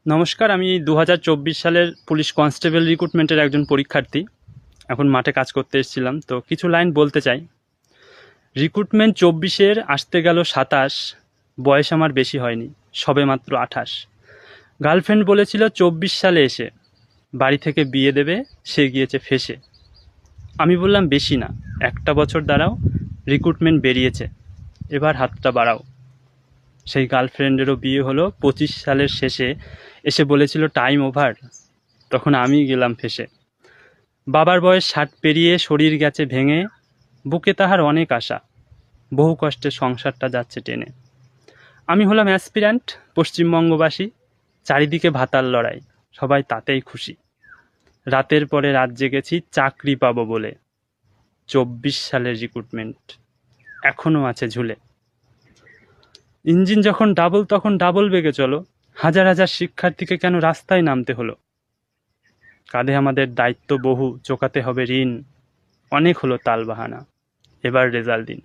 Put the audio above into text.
নমস্কার, আমি 2024 সালের পুলিশ কনস্টেবল রিক্রুটমেন্টের একজন পরীক্ষার্থী। এখন মাঠে কাজ করতে এসেছিলাম, তো কিছু লাইন বলতে চাই। রিক্রুটমেন্ট 24-এর আসতে গেল 27, বয়স আমার বেশি হয়নি, সবে মাত্র 28। গার্লফ্রেন্ড বলেছিল 24 সালে এসে বাড়ি থেকে বিয়ে দেবে, সে গিয়েছে ফেঁসে। আমি বললাম বেশি না, একটা বছর দাঁড়াও, রিক্রুটমেন্ট বেরিয়েছে, এবার হাতটা বাড়াও। সেই গার্লফ্রেন্ডেরও বিয়ে হলো 25 সালের শেষে, এসে বলেছিল টাইম ওভার, তখন আমি গেলাম ফেঁসে। বাবার বয়স 60 পেরিয়ে, শরীর গেছে ভেঙে, বুকে তাহার অনেক আশা, বহু কষ্টে সংসারটা যাচ্ছে টেনে। আমি হলাম অ্যাসপির্যান্ট, পশ্চিমবঙ্গবাসী, চারিদিকে ভাতার লড়াই, সবাই তাতেই খুশি। রাতের পরে রাত জেগেছি চাকরি পাবো বলে। 24 সালের রিক্রুটমেন্ট এখনও আছে ঝুলে। ইঞ্জিন যখন ডাবল, তখন ডাবল বেগে চলো, হাজার হাজার শিক্ষার্থীকে কেন রাস্তায় নামতে হলো। কাঁধে আমাদের দায়িত্ব বহু, চোকাতে হবে ঋণ, অনেক হলো তালবাহানা, এবার রেজাল্ট দিন।